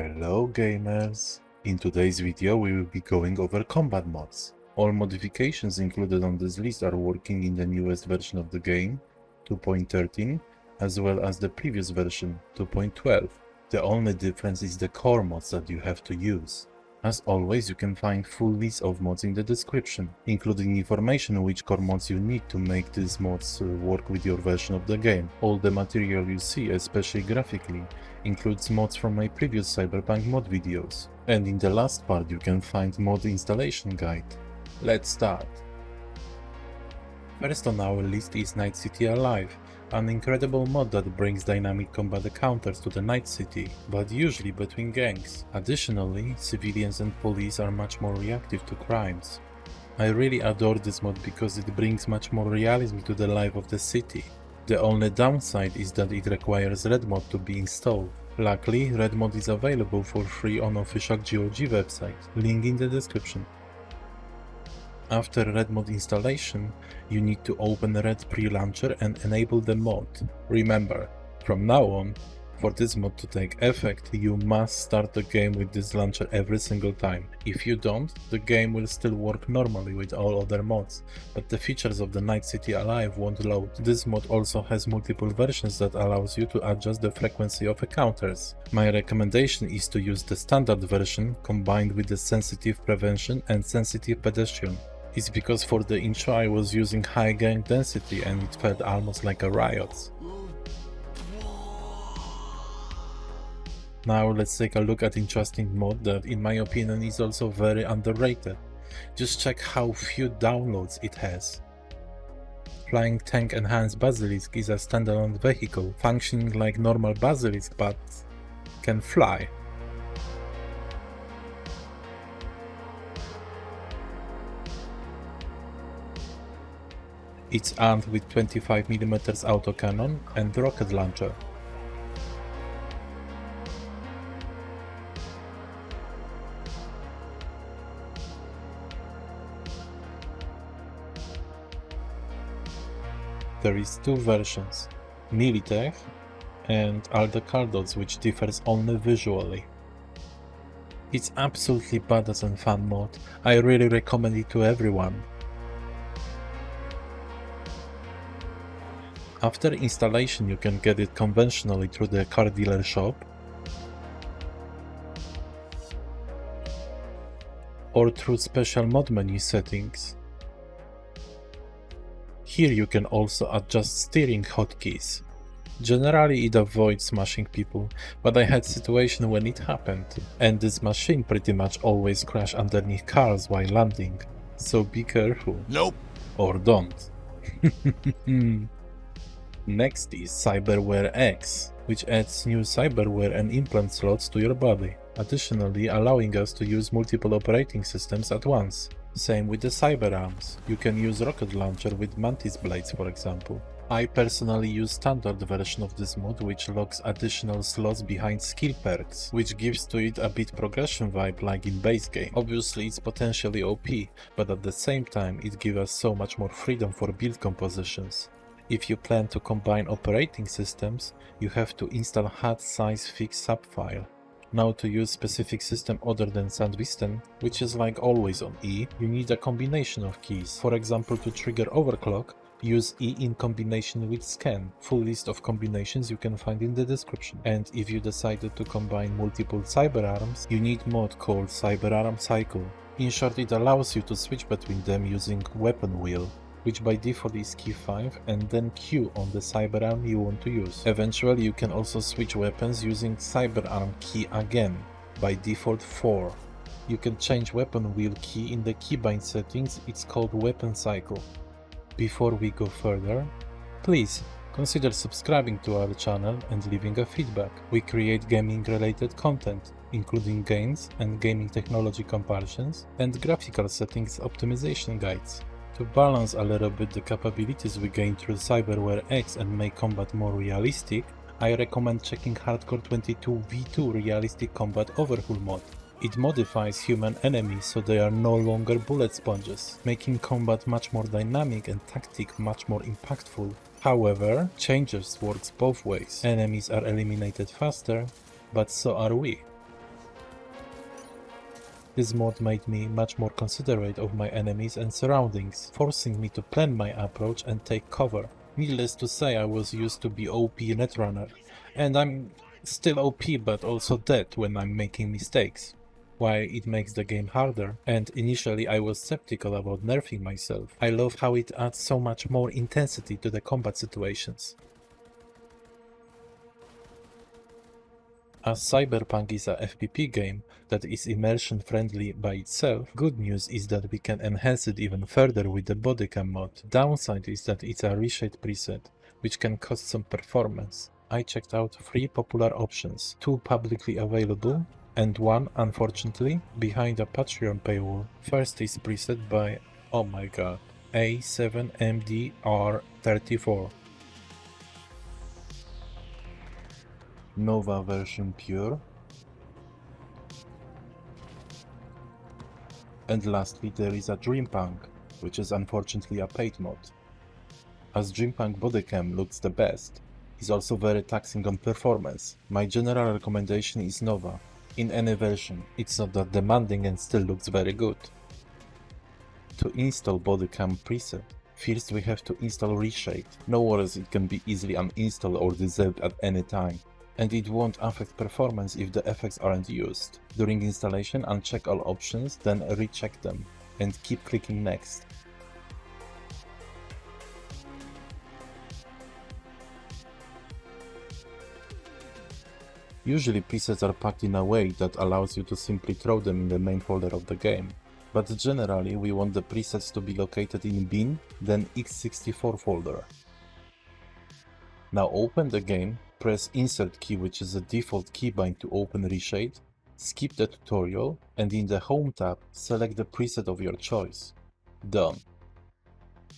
Hello gamers! In today's video we will be going over combat mods. All modifications included on this list are working in the newest version of the game, 2.13, as well as the previous version, 2.12. The only difference is the core mods that you have to use. As always, you can find full list of mods in the description, including information which core mods you need to make these mods work with your version of the game. All the material you see, especially graphically, includes mods from my previous Cyberpunk mod videos. And in the last part you can find mod installation guide. Let's start! First on our list is Night City Alive, an incredible mod that brings dynamic combat encounters to the Night City, but usually between gangs. Additionally, civilians and police are much more reactive to crimes. I really adore this mod because it brings much more realism to the life of the city. The only downside is that it requires Red mod to be installed. Luckily, Red mod is available for free on official GOG website, link in the description. After Red mod installation, you need to open Red pre-launcher and enable the mod. Remember, from now on, for this mod to take effect, you must start the game with this launcher every single time. If you don't, the game will still work normally with all other mods, but the features of the Night City Alive won't load. This mod also has multiple versions that allows you to adjust the frequency of encounters. My recommendation is to use the standard version combined with the sensitive prevention and sensitive pedestrian. It's because for the intro I was using high gang density and it felt almost like a riot. Now let's take a look at interesting mod that in my opinion is also very underrated. Just check how few downloads it has. Flying Tank Enhanced Basilisk is a standalone vehicle, functioning like normal Basilisk but can fly. It's armed with 25mm autocannon and rocket launcher. There is two versions, Militech and Aldecardos, which differs only visually. It's absolutely badass and fun mod, I really recommend it to everyone. After installation you can get it conventionally through the car dealer shop or through special mod menu settings. Here you can also adjust steering hotkeys. Generally it avoids smashing people, but I had situation when it happened, and this machine pretty much always crash underneath cars while landing, so be careful. Nope. Or don't. Next is Cyberware X, which adds new cyberware and implant slots to your body, additionally allowing us to use multiple operating systems at once. Same with the cyberarms, you can use rocket launcher with mantis blades for example. I personally use standard version of this mod which locks additional slots behind skill perks, which gives to it a bit progression vibe like in base game. Obviously it's potentially OP, but at the same time it gives us so much more freedom for build compositions. If you plan to combine operating systems, you have to install HUD size fix subfile. Now to use specific system other than Sandevistan, which is like always on E, you need a combination of keys. For example, to trigger Overclock, use E in combination with scan. Full list of combinations you can find in the description. And if you decided to combine multiple cyberarms, you need mod called Cyberarm Cycle. In short, it allows you to switch between them using weapon wheel, which by default is key 5 and then Q on the cyberarm you want to use. Eventually you can also switch weapons using cyberarm key again, by default 4. You can change weapon wheel key in the keybind settings, it's called weapon cycle. Before we go further, please consider subscribing to our channel and leaving a feedback. We create gaming related content, including games and gaming technology comparisons and graphical settings optimization guides. To balance a little bit the capabilities we gain through Cyberware X and make combat more realistic, I recommend checking Hardcore 22 V2 Realistic Combat Overhaul mod. It modifies human enemies so they are no longer bullet sponges, making combat much more dynamic and tactic much more impactful. However, changes works both ways. Enemies are eliminated faster, but so are we. This mod made me much more considerate of my enemies and surroundings, forcing me to plan my approach and take cover. Needless to say, I was used to be OP netrunner, and I'm still OP but also dead when I'm making mistakes. Why it makes the game harder, and initially I was skeptical about nerfing myself. I love how it adds so much more intensity to the combat situations. As Cyberpunk is a FPP game that is immersion friendly by itself, good news is that we can enhance it even further with the bodycam mod. Downside is that it's a reshade preset, which can cost some performance. I checked out 3 popular options, 2 publicly available, and 1, unfortunately, behind a Patreon paywall. First is preset by, oh my god, A7MDR34. Nova version pure. And lastly there is a Dreampunk, which is unfortunately a paid mod. As Dreampunk bodycam looks the best, it's also very taxing on performance. My general recommendation is Nova. In any version, it's not that demanding and still looks very good. To install bodycam preset, first we have to install Reshade. No worries, it can be easily uninstalled or disabled at any time. And it won't affect performance if the effects aren't used. During installation, uncheck all options, then recheck them, and keep clicking next. Usually presets are packed in a way that allows you to simply throw them in the main folder of the game, but generally we want the presets to be located in bin, then x64 folder. Now open the game, press insert key, which is the default keybind to open Reshade, skip the tutorial, and in the home tab select the preset of your choice. Done.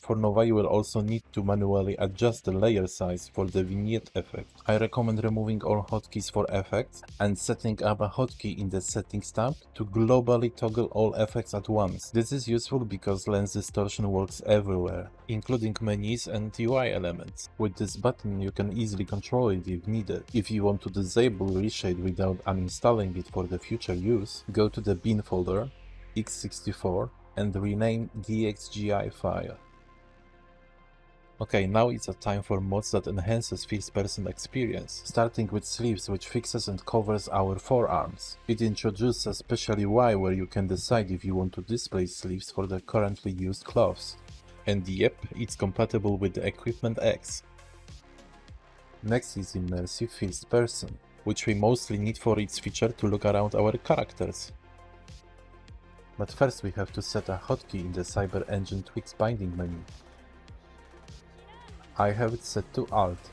For Nova you will also need to manually adjust the layer size for the vignette effect. I recommend removing all hotkeys for effects and setting up a hotkey in the settings tab to globally toggle all effects at once. This is useful because lens distortion works everywhere, including menus and UI elements. With this button you can easily control it if needed. If you want to disable Reshade without uninstalling it for the future use, go to the bin folder, x64, and rename DXGI file. Okay, now it's a time for mods that enhances first-person experience, starting with sleeves, which fixes and covers our forearms. It introduces a special UI where you can decide if you want to display sleeves for the currently used cloths. And yep, it's compatible with the Equipment X. Next is immersive first person, which we mostly need for its feature to look around our characters. But first we have to set a hotkey in the CyberEngine Tweaks binding menu. I have it set to Alt.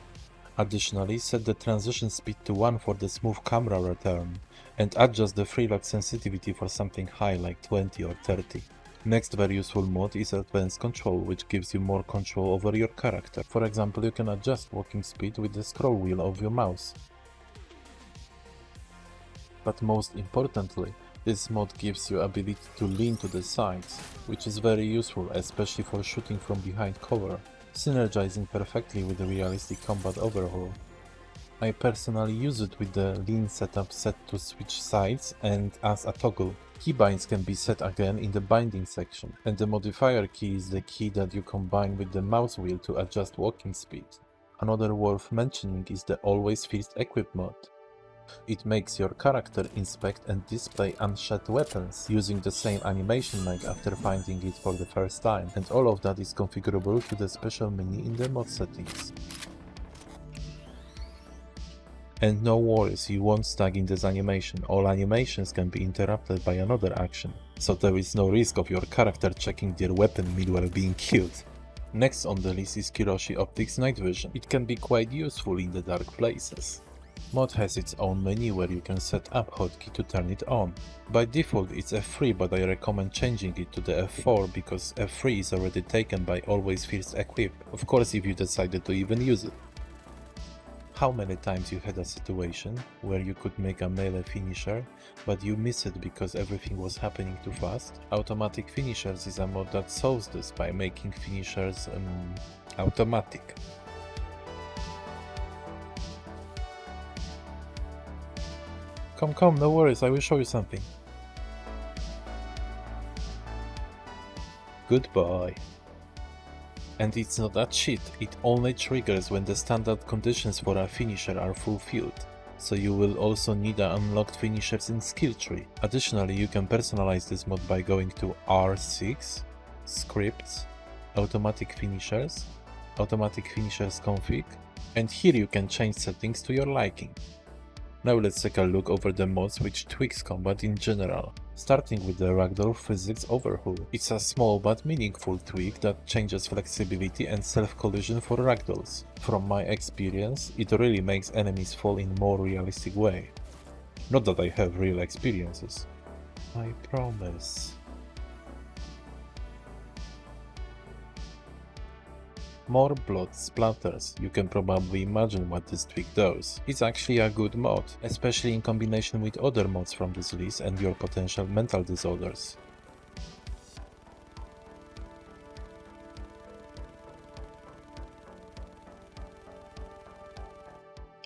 Additionally, set the transition speed to 1 for the smooth camera return, and adjust the freelock sensitivity for something high like 20 or 30. Next very useful mod is Advanced Control, which gives you more control over your character. For example, you can adjust walking speed with the scroll wheel of your mouse. But most importantly, this mod gives you ability to lean to the sides, which is very useful, especially for shooting from behind cover, synergizing perfectly with the realistic combat overhaul. I personally use it with the lean setup set to switch sides and as a toggle. Keybinds can be set again in the binding section, and the modifier key is the key that you combine with the mouse wheel to adjust walking speed. Another worth mentioning is the Always First Equip mod. It makes your character inspect and display unshed weapons, using the same animation like after finding it for the first time, and all of that is configurable to the special menu in the mod settings. And no worries, you won't stag in this animation, all animations can be interrupted by another action, so there is no risk of your character checking their weapon meanwhile being killed. Next on the list is Kiroshi Optics Night Vision. It can be quite useful in the dark places. Mod has its own menu where you can set up hotkey to turn it on. By default it's F3, but I recommend changing it to the F4 because F3 is already taken by Always First Equip, of course if you decided to even use it. How many times you had a situation where you could make a melee finisher, but you miss it because everything was happening too fast? Automatic Finishers is a mod that solves this by making finishers automatic. Come, no worries, I will show you something. Goodbye. And it's not a cheat, it only triggers when the standard conditions for a finisher are fulfilled. So you will also need unlocked finishers in skill tree. Additionally, you can personalize this mod by going to R6, Scripts, Automatic Finishers config, and here you can change settings to your liking. Now let's take a look over the mods which tweaks combat in general. Starting with the Ragdoll Physics Overhaul. It's a small but meaningful tweak that changes flexibility and self-collision for ragdolls. From my experience, it really makes enemies fall in a more realistic way. Not that I have real experiences. I promise. More blood splatters. You can probably imagine what this tweak does. It's actually a good mod, especially in combination with other mods from this list and your potential mental disorders.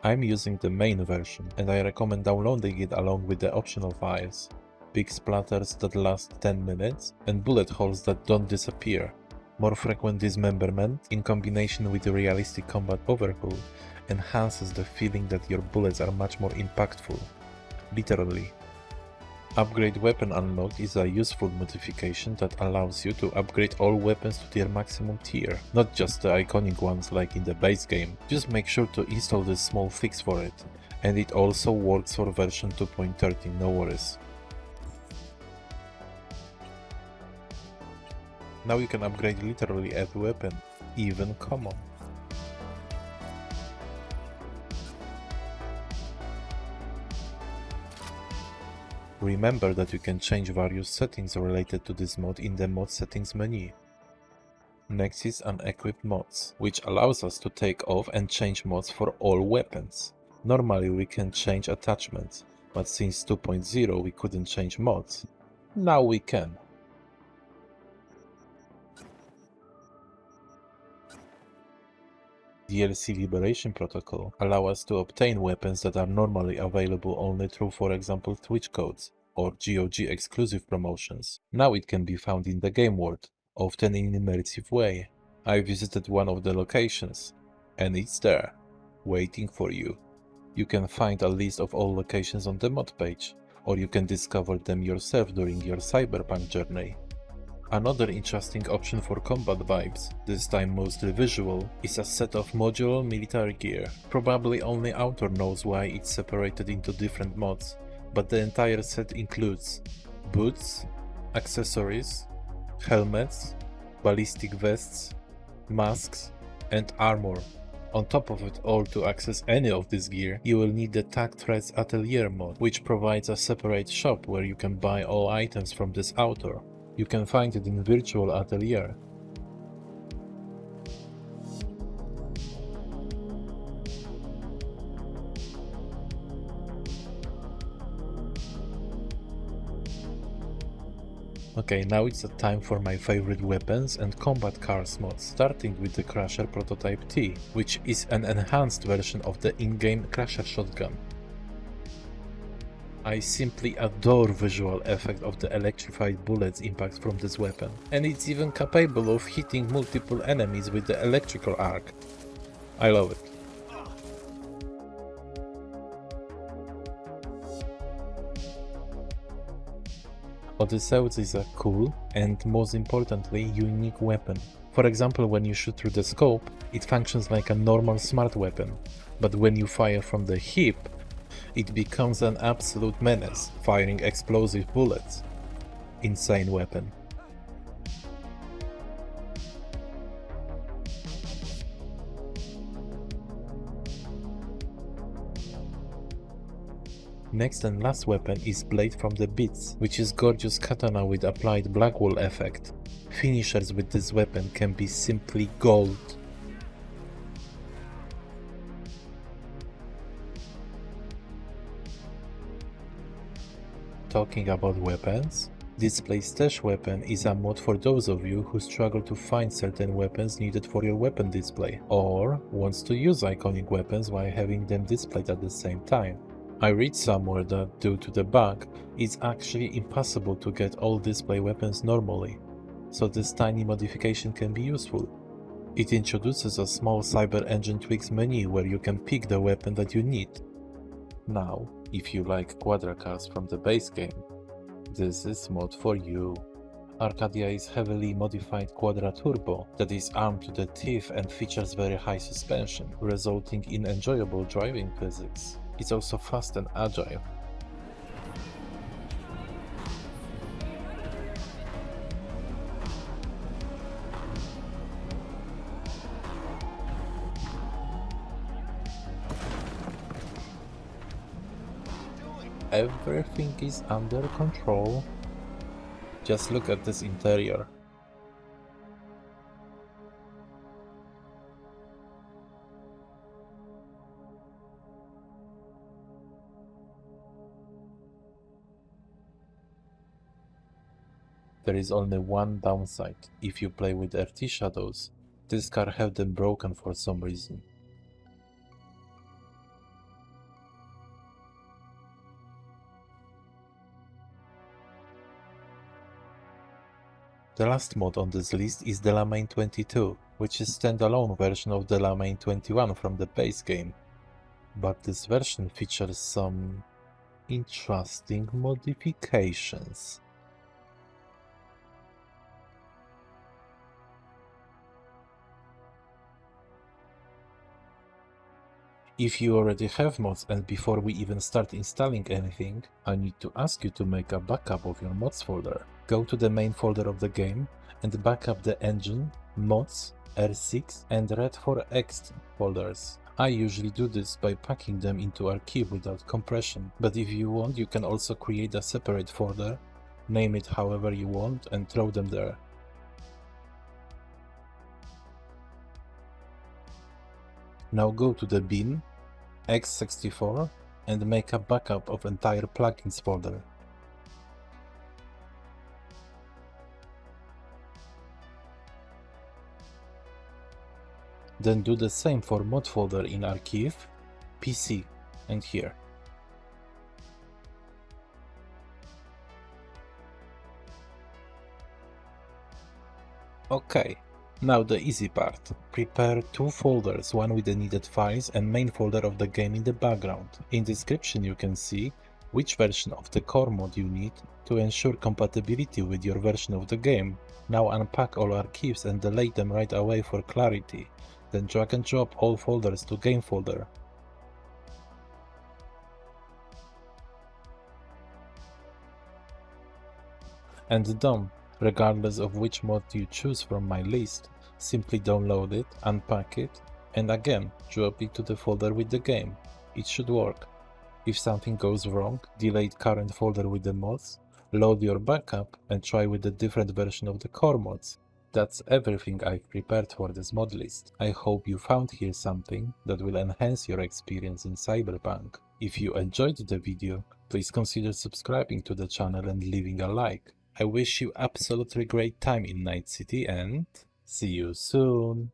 I'm using the main version, and I recommend downloading it along with the optional files. Big splatters that last 10 minutes, and bullet holes that don't disappear. More frequent dismemberment, in combination with the realistic combat overhaul, enhances the feeling that your bullets are much more impactful. Literally. Upgrade Weapon Unlock is a useful modification that allows you to upgrade all weapons to their maximum tier, not just the iconic ones like in the base game. Just make sure to install this small fix for it, and it also works for version 2.13, no worries. Now you can upgrade literally every weapon, even common. Remember that you can change various settings related to this mod in the mod settings menu. Next is Unequipped Mods, which allows us to take off and change mods for all weapons. Normally we can change attachments, but since 2.0 we couldn't change mods. Now we can. DLC Liberation Protocol allow us to obtain weapons that are normally available only through, for example, Twitch codes or GOG exclusive promotions. Now it can be found in the game world, often in an immersive way. I visited one of the locations, and it's there, waiting for you. You can find a list of all locations on the mod page, or you can discover them yourself during your Cyberpunk journey. Another interesting option for combat vibes, this time mostly visual, is a set of modular military gear. Probably only author knows why it's separated into different mods, but the entire set includes boots, accessories, helmets, ballistic vests, masks, and armor. On top of it all, to access any of this gear, you will need the Tag Threads Atelier mod, which provides a separate shop where you can buy all items from this author. You can find it in Virtual Atelier. Okay, now it's the time for my favorite weapons and combat cars mods, starting with the Crusher Prototype T, which is an enhanced version of the in-game Crusher shotgun. I simply adore visual effect of the electrified bullets impact from this weapon, and it's even capable of hitting multiple enemies with the electrical arc. I love it. Odysseus is a cool and, most importantly, unique weapon. For example, when you shoot through the scope, it functions like a normal smart weapon, but when you fire from the hip, it becomes an absolute menace, firing explosive bullets. Insane weapon. Next and last weapon is Blade from the Beats, which is gorgeous katana with applied Blackwall effect. Finishers with this weapon can be simply gold. Talking about weapons, Display Stash Weapon is a mod for those of you who struggle to find certain weapons needed for your weapon display, or wants to use iconic weapons while having them displayed at the same time. I read somewhere that due to the bug, it's actually impossible to get all display weapons normally. so this tiny modification can be useful. It introduces a small Cyber Engine Tweaks menu where you can pick the weapon that you need. Now, if you like quadra cars from the base game, this is mod for you. Arcadia is heavily modified quadra turbo that is armed to the teeth and features very high suspension, resulting in enjoyable driving physics. It's also fast and agile. Everything is under control. Just look at this interior. There is only one downside. If you play with RT shadows, this car have them broken for some reason. The last mod on this list is Delamain 22, which is standalone version of Delamain 21 from the base game. But this version features some interesting modifications. If you already have mods and before we even start installing anything, I need to ask you to make a backup of your mods folder. Go to the main folder of the game and backup the engine, mods, R6 and Red4X folders. I usually do this by packing them into Archive without compression, but if you want you can also create a separate folder, name it however you want and throw them there. Now go to the bin, x64 and make a backup of entire plugins folder. Then do the same for mod folder in Archive, PC and here. Okay, now the easy part. Prepare two folders, one with the needed files and main folder of the game in the background. In description you can see which version of the core mod you need to ensure compatibility with your version of the game. Now unpack all archives and delete them right away for clarity. Then drag and drop all folders to game folder. And done. Regardless of which mod you choose from my list, simply download it, unpack it, and again drop it to the folder with the game. It should work. If something goes wrong, delete current folder with the mods, load your backup and try with a different version of the core mods. That's everything I've prepared for this mod list. I hope you found here something that will enhance your experience in Cyberpunk. If you enjoyed the video, please consider subscribing to the channel and leaving a like. I wish you absolutely great time in Night City and see you soon!